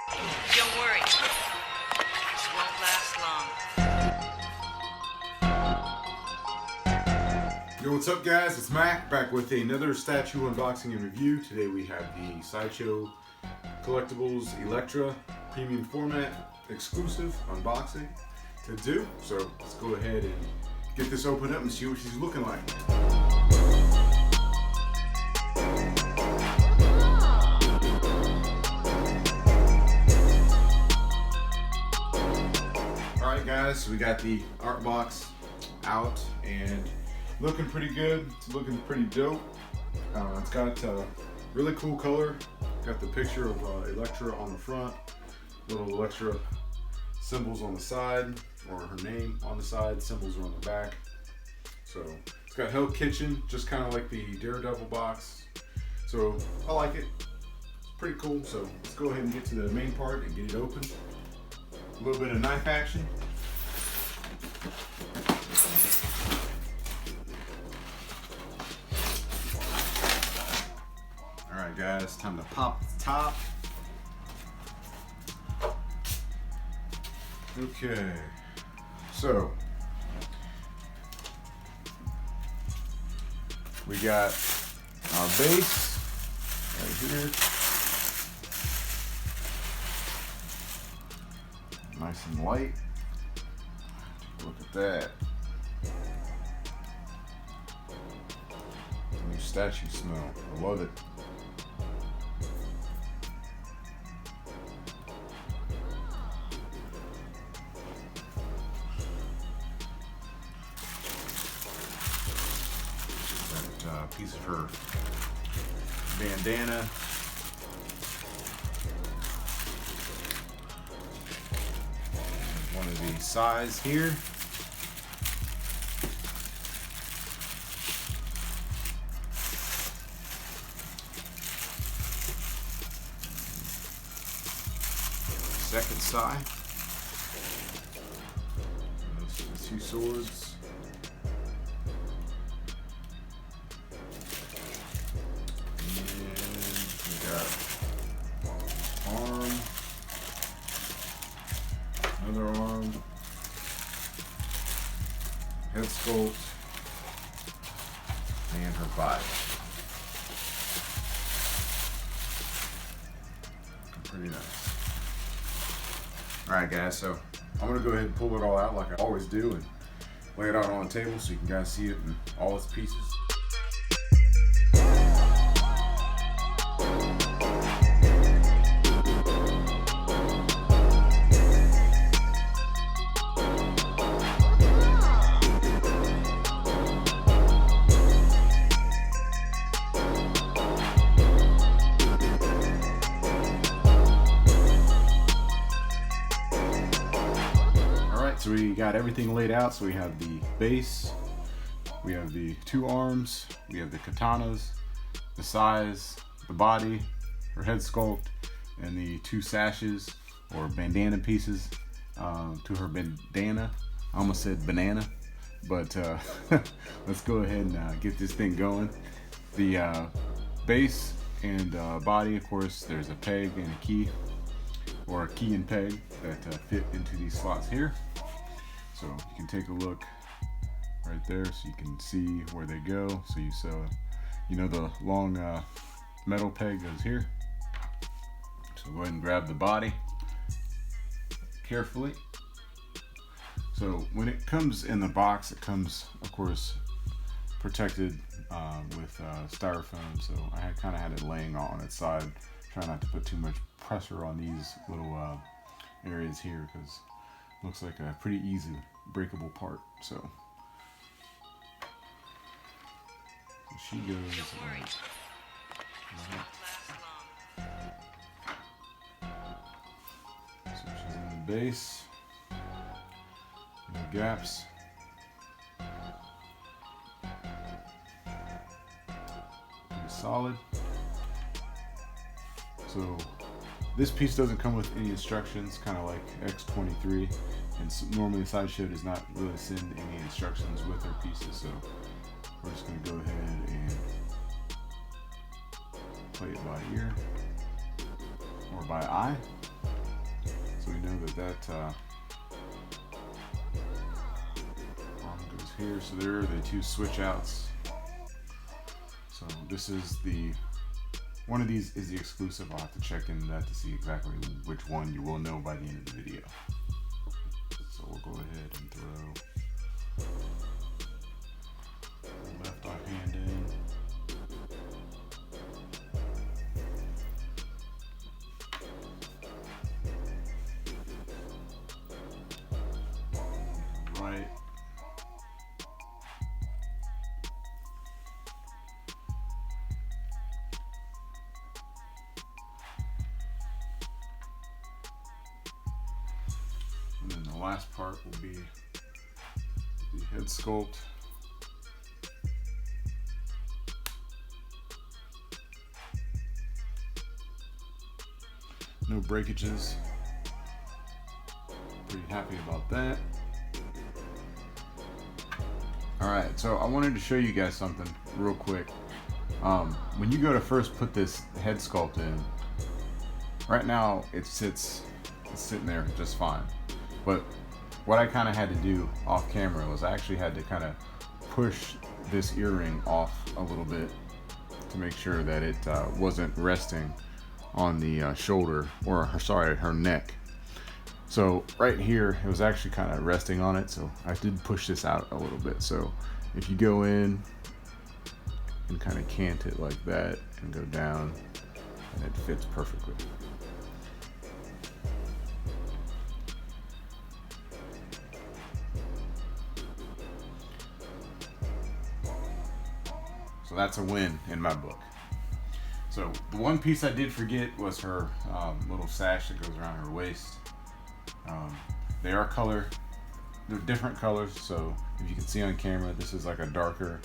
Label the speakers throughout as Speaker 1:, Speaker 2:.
Speaker 1: Don't worry. This won't last long.
Speaker 2: Yo, what's up guys? It's Mac back with another statue unboxing and review. Today we have the Sideshow Collectibles Elektra premium format exclusive unboxing to do. So let's go ahead and get this opened up and see what she's looking like. Alright guys, so we got the art box out and looking pretty good. It's looking pretty dope. It's got really cool color. Got the picture of Elektra on the front, little Elektra symbols on the side, or her name on the side, symbols are on the back. So it's got Hell Kitchen, just kind of like the Daredevil box. So I like it. It's pretty cool. So let's go ahead and get to the main part and get it open. A little bit of knife action. Alright guys, time to pop the top. Okay, so we got our base right here. Nice and light. Take a look at that. New statue smell. I love it. That piece of her bandana. One of the size here. Second side. Those are the two swords. Arm, another arm, head sculpt, and her body. Looking pretty nice. Alright guys, so I'm going to go ahead and pull it all out like I always do and lay it out on the table so you can guys see it in all its pieces. So we got everything laid out. So we have the base, we have the two arms, we have the katanas, the size, the body, her head sculpt, and the two sashes or bandana pieces to her bandana. I almost said banana, but let's go ahead and get this thing going. The base and body, of course, there's a peg and a key, or a key and peg that fit into these slots here. So you can take a look right there so you can see where they go. So you know the long metal peg goes here. So go ahead and grab the body carefully. So when it comes in the box, it comes, of course, protected with styrofoam. So I kind of had it laying on its side. Try not to put too much pressure on these little areas here because looks like a pretty easy breakable part. So she goes so she's in the base, no gaps. Pretty solid. So this piece doesn't come with any instructions, kind of like X23, and normally Sideshow does not really send any instructions with their pieces, so we're just going to go ahead and play it by ear or by eye. So we know that arm goes here. So there are the two switch outs. So this is one of these is the exclusive. I'll have to check into that to see exactly which one. You will know by the end of the video. So we'll go ahead and throw the left offhand in. Right. And then the last part will be the head sculpt. No breakages. Pretty happy about that. Alright, so I wanted to show you guys something real quick. When you go to first put this head sculpt in, right now it's sitting there just fine. But what I kind of had to do off camera was I actually had to kind of push this earring off a little bit to make sure that it wasn't resting on the shoulder, or sorry, her neck. So right here, it was actually kind of resting on it, so I did push this out a little bit. So if you go in and kind of cant it like that and go down, and it fits perfectly. So that's a win in my book. So the one piece I did forget was her little sash that goes around her waist. They are they're different colors, so if you can see on camera, this is like a darker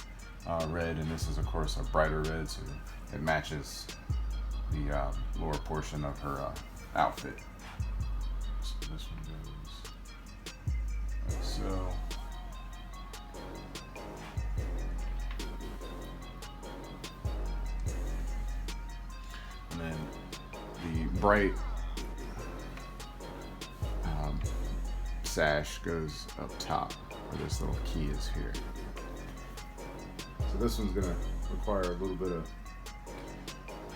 Speaker 2: red, and this is of course a brighter red, so it matches the lower portion of her outfit. So this one goes like so. And then the bright sash goes up top, where this little key is here. So this one's gonna require a little bit of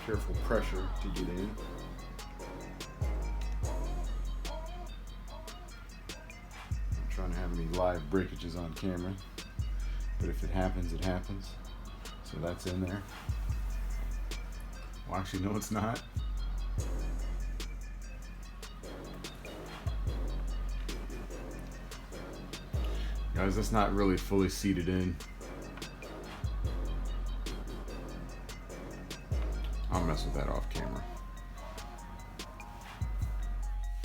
Speaker 2: careful pressure to get in. I'm trying to have any live breakages on camera, but if it happens, it happens. So that's in there. Well, actually, no, it's not. Guys, that's not really fully seated in. I'll mess with that off camera.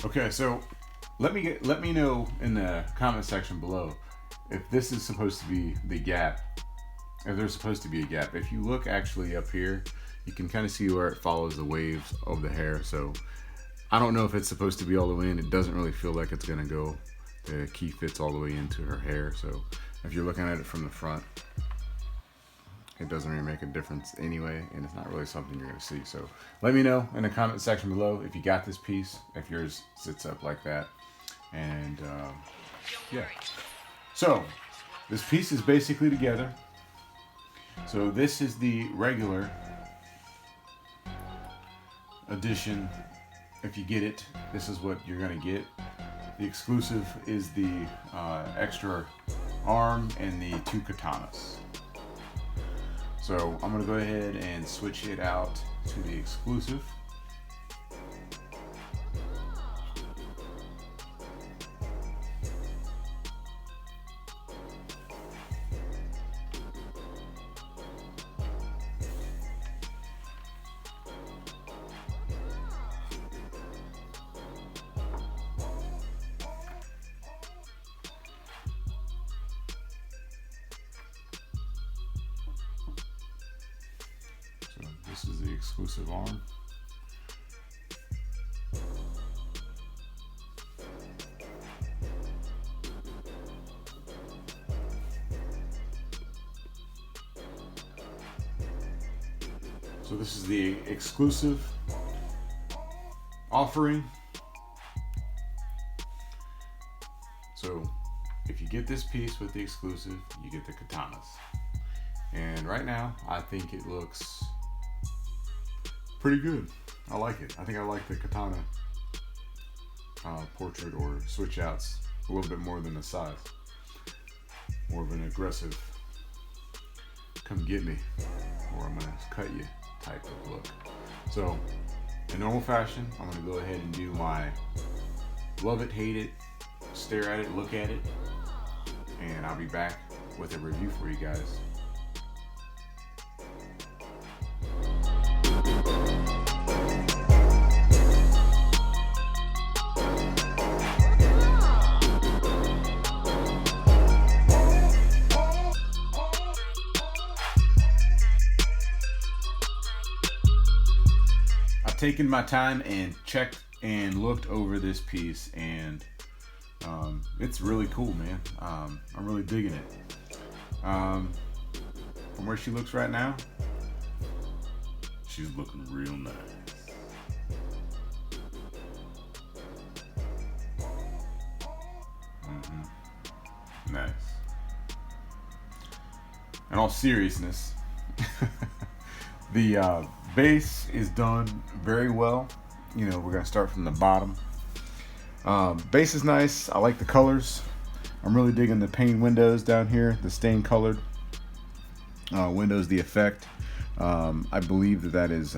Speaker 2: Okay, so let me know in the comment section below if this is supposed to be the gap. If there's supposed to be a gap. If you look actually up here, you can kind of see where it follows the waves of the hair. So I don't know if it's supposed to be all the way in. It doesn't really feel like it's gonna go. The key fits all the way into her hair, so if you're looking at it from the front, it doesn't really make a difference anyway, and it's not really something you're going to see. So let me know in the comment section below if you got this piece, if yours sits up like that. And yeah, so this piece is basically together. So this is the regular edition. If you get it, this is what you're going to get. The exclusive is the extra arm and the two katanas. So I'm gonna go ahead and switch it out to the exclusive. This is the exclusive arm. So this is the exclusive offering. get this piece with the exclusive, you get the katanas. And right now, I think it looks pretty good. I like it. I think I like the katana portrait or switch outs a little bit more than the size. More of an aggressive, come get me, or I'm gonna cut you type of look. So, in normal fashion, I'm gonna go ahead and do my love it, hate it, stare at it, look at it, and I'll be back with a review for you guys. I've taken my time and checked and looked over this piece, and it's really cool, man. I'm really digging it. From where she looks right now, she's looking real nice. Nice. In all seriousness, the base is done very well. You know, we're gonna start from the bottom. Base is nice. I like the colors. I'm really digging the pane windows down here, the stain colored windows, the effect. I believe that is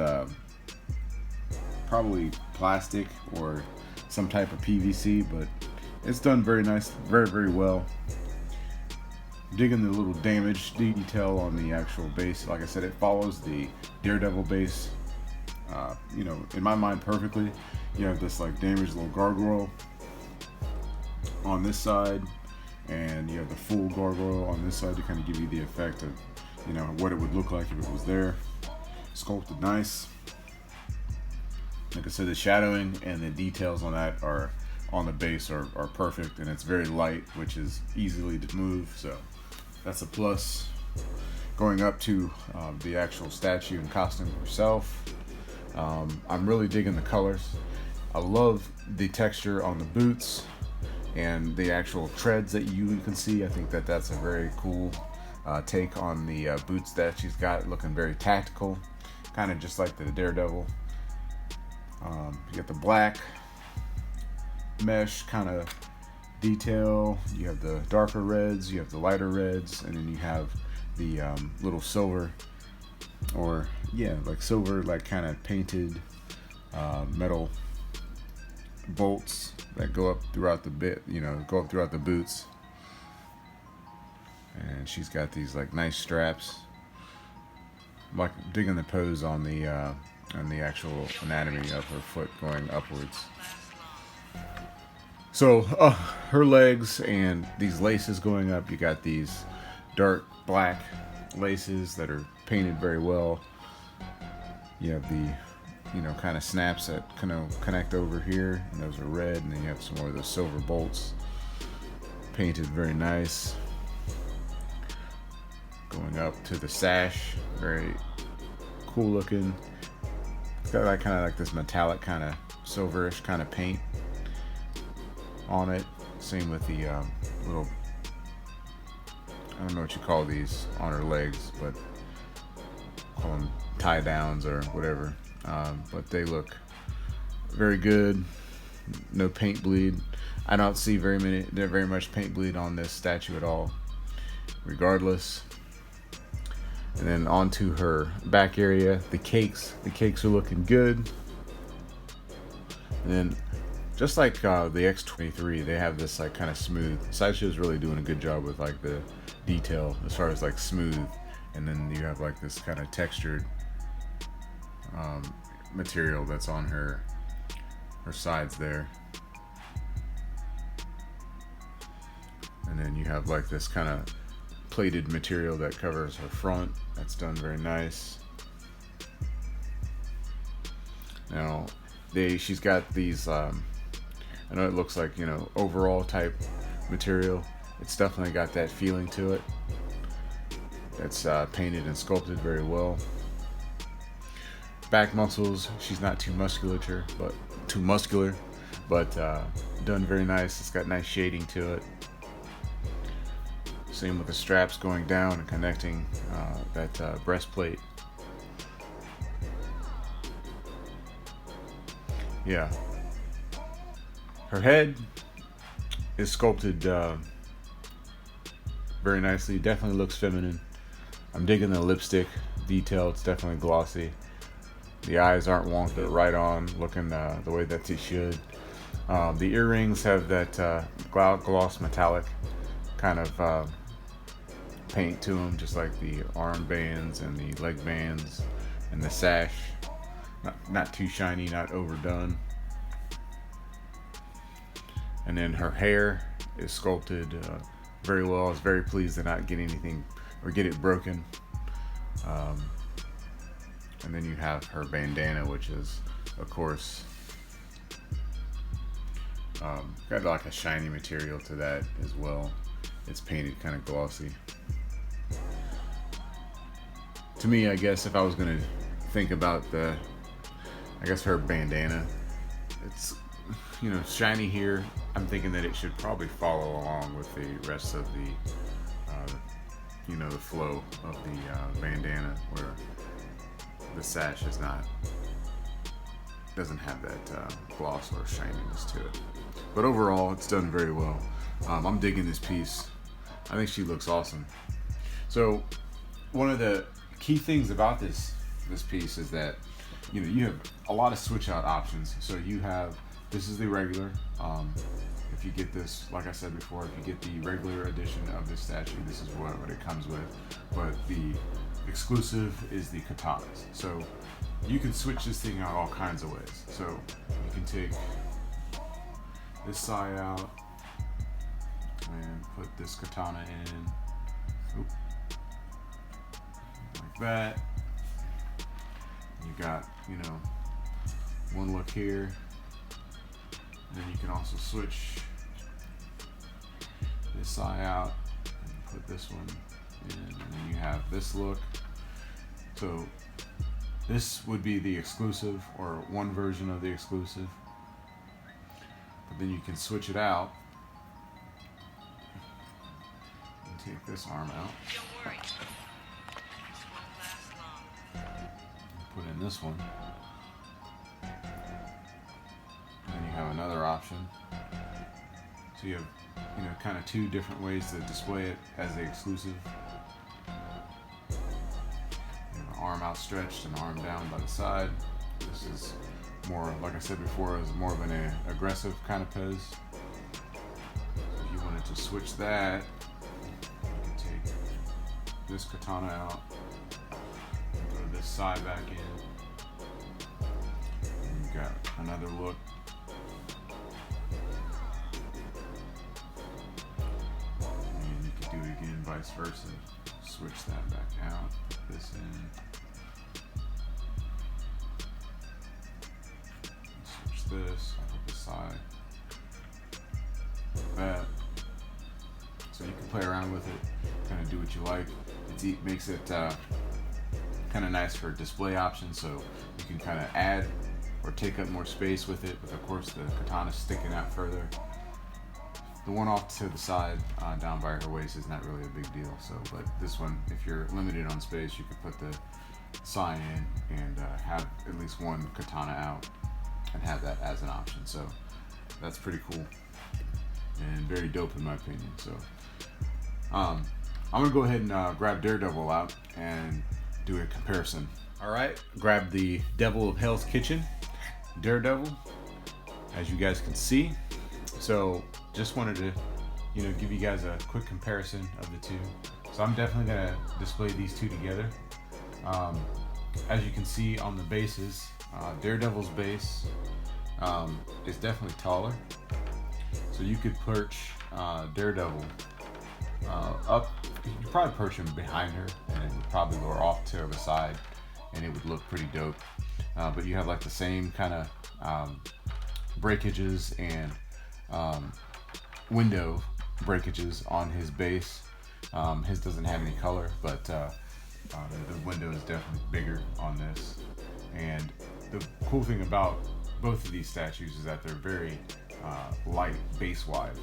Speaker 2: probably plastic or some type of PVC, but it's done very nice, very, very well. Digging the little damage detail on the actual base. Like I said, it follows the Daredevil base, you know, in my mind perfectly. You have this like damaged little gargoyle on this side, and you have the full gargoyle on this side to kind of give you the effect of, you know, what it would look like if it was there. Sculpted nice. Like I said, the shadowing and the details on that are on the base are perfect, and it's very light, which is easily to move, so that's a plus. Going up to the actual statue and costume herself, I'm really digging the colors. I love the texture on the boots and the actual treads that you can see. I think that that's a very cool take on the boots that she's got, looking very tactical, kind of just like the Daredevil. You got the black mesh kind of detail, you have the darker reds, you have the lighter reds, and then you have the little silver, or yeah, like silver, like kind of painted metal bolts that go up throughout the bit, you know, go up throughout the boots. And she's got these like nice straps. I'm like digging the pose on the actual anatomy of her foot going upwards. So her legs and these laces going up, you got these dark black laces that are painted very well. You have the, you know, kind of snaps that kind of connect over here, and those are red, and then you have some more of those silver bolts painted very nice. Going up to the sash, very cool looking. It's got like kind of like this metallic kind of silverish kind of paint on it. Same with the little, I don't know what you call these on her legs, but call them tie downs or whatever. But they look very good. No paint bleed. I don't see very much paint bleed on this statue at all, regardless. And then onto her back area, the cakes are looking good. And then just like the X23, they have this like kind of smooth. Sideshow's really doing a good job with like the detail as far as like smooth, and then you have like this kind of textured material that's on her sides there. And then you have like this kind of plated material that covers her front. That's done very nice. Now she's got these I know it looks like, you know, overall type material. It's definitely got that feeling to it. It's painted and sculpted very well. Back muscles, she's not too muscular, but done very nice. It's got nice shading to it. Same with the straps going down and connecting that breastplate. Yeah. Her head is sculpted very nicely. Definitely looks feminine. I'm digging the lipstick detail. It's definitely glossy. The eyes aren't wonky. They're right on, looking the way that they should. The earrings have that gloss metallic kind of paint to them, just like the arm bands and the leg bands and the sash. Not too shiny, not overdone. And then her hair is sculpted very well. I was very pleased to not get anything or get it broken. And then you have her bandana, which is, of course, got like a shiny material to that as well. It's painted kind of glossy. To me, I guess if I was gonna think about her bandana, it's, you know, shiny here. I'm thinking that it should probably follow along with the rest of the, you know, the flow of the bandana, where the sash is doesn't have that gloss or shininess to it. But overall, it's done very well. I'm digging this piece. I think she looks awesome. So one of the key things about this piece is that, you know, you have a lot of switch out options. So you have, this is the regular. If you get this, like I said before, if you get the regular edition of this statue, this is what it comes with. But the exclusive is the katanas. So you can switch this thing out all kinds of ways. So you can take this side out and put this katana in. Oop. Like that. You got, you know, one look here. And then you can also switch this side out and put this one in, and then you have this look. So this would be the exclusive, or one version of the exclusive. But then you can switch it out and take this arm out.
Speaker 1: Don't worry. This won't last long.
Speaker 2: Put in this one. And then you have another option. So you have, you know, kind of two different ways to display it as the exclusive. You have an arm outstretched and arm down by the side. This is more, like I said before, is more of an aggressive kind of pose. If you wanted to switch that, you can take this katana out and throw this side back in. And you've got another look. And you can do it again, vice versa. Switch that back out, put this in. This, I'll put this side, like that. So you can play around with it, kind of do what you like. It makes it kind of nice for display options, so you can kind of add or take up more space with it, but of course the katana sticking out further. The one off to the side, down by her waist, is not really a big deal. So, but this one, if you're limited on space, you could put the sign in and have at least one katana out and have that as an option. So that's pretty cool and very dope in my opinion. So I'm gonna go ahead and grab Daredevil out and do a comparison. All right, grab the Devil of Hell's Kitchen Daredevil, as you guys can see. So just wanted to, you know, give you guys a quick comparison of the two. So I'm definitely gonna display these two together. As you can see on the bases, Daredevil's base is definitely taller. So you could perch Daredevil up. You could probably perch him behind her, and it would probably lower off to the side, and it would look pretty dope. But you have like the same kind of breakages and window breakages on his base. His doesn't have any color, but the window is definitely bigger on this. And the cool thing about both of these statues is that they're very light base-wise.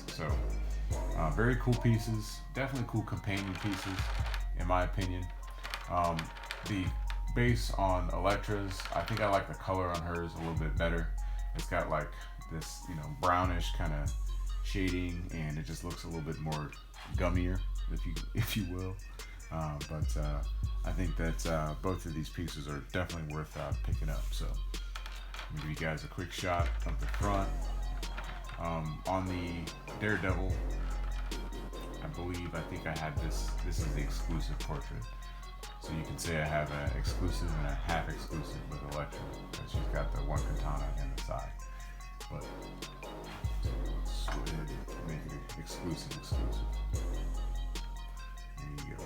Speaker 2: So Very cool pieces, definitely cool companion pieces, in my opinion. The base on Elektra's, I think I like the color on hers a little bit better. It's got like this, brownish kind of shading, and it just looks a little bit more gummier, if you will. But I think that both of these pieces are definitely worth picking up. So I'm gonna give you guys a quick shot of the front. On the Daredevil, I think I have this. This is the exclusive portrait. So you can say I have an exclusive and a half exclusive with Elektra, because she's got the one katana in the side. But let's go ahead and make it exclusive. There you go.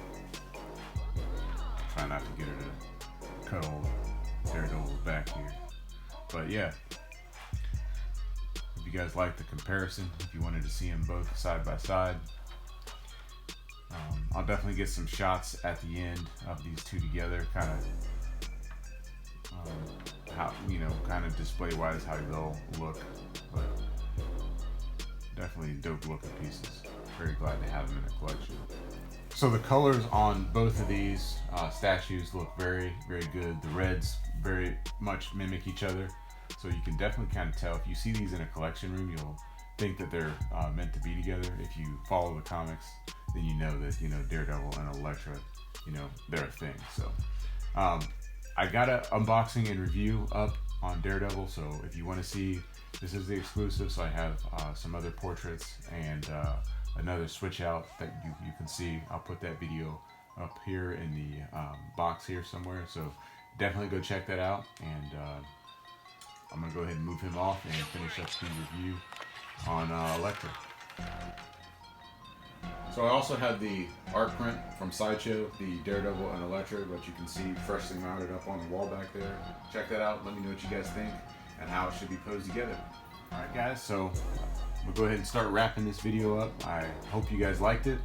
Speaker 2: Try not to get her to cut old Daredevil's back here. But yeah, if you guys like the comparison, if you wanted to see them both side by side, I'll definitely get some shots at the end of these two together, kind of how, kind of display wise how they'll look. But definitely dope looking pieces. Very glad to have them in the collection. So the colors on both of these statues look very, very good. The reds very much mimic each other, so you can definitely kind of tell. If you see these in a collection room, you'll think that they're meant to be together. If you follow the comics, then you know that Daredevil and Elektra, they're a thing. So I got an unboxing and review up on Daredevil, so if you want to see, this is the exclusive. So I have some other portraits and another switch out that you can see. I'll put that video up here in the box here somewhere, so definitely go check that out. And I'm gonna go ahead and move him off and finish up the review on Elektra. So I also had the art print from Sideshow, the Daredevil and Elektra, which you can see freshly mounted up on the wall back there. Check that out. Let me know what you guys think and how it should be posed together. All right, guys. So we'll go ahead and start wrapping this video up. I hope you guys liked it.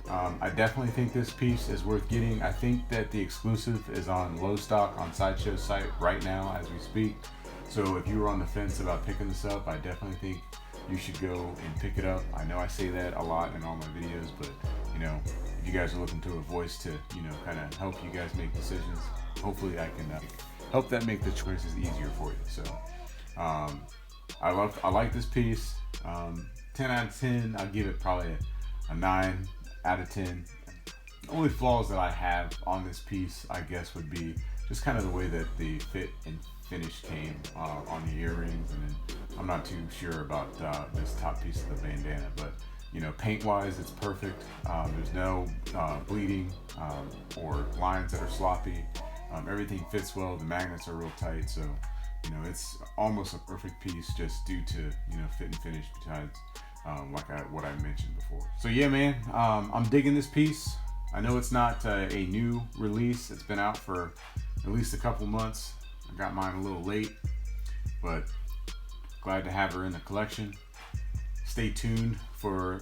Speaker 2: I definitely think this piece is worth getting. I think that the exclusive is on low stock on Sideshow's site right now as we speak. So if you were on the fence about picking this up, I definitely think you should go and pick it up. I know I say that a lot in all my videos, but if you guys are looking to a voice to kind of help you guys make decisions, hopefully I can help that make the choices easier for you. So I like this piece. 10 out of 10. I'll give it probably a 9 out of 10. The only flaws that I have on this piece, I guess, would be just kind of the way that the fit and finish came on the earrings, and then I'm not too sure about this top piece of the bandana, but paint wise it's perfect. There's no bleeding or lines that are sloppy. Everything fits well. The magnets are real tight, so it's almost a perfect piece just due to fit and finish, besides what I mentioned before. So yeah, man, I'm digging this piece. I know it's not a new release. It's been out for at least a couple months. I got mine a little late, but glad to have her in the collection. Stay tuned for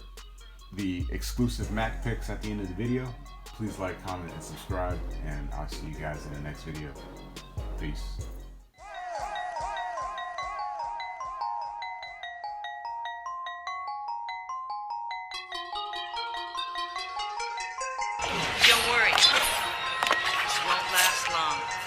Speaker 2: the exclusive Mac picks at the end of the video. Please like, comment, and subscribe, and I'll see you guys in the next video. Peace.
Speaker 1: Don't worry, this won't last long.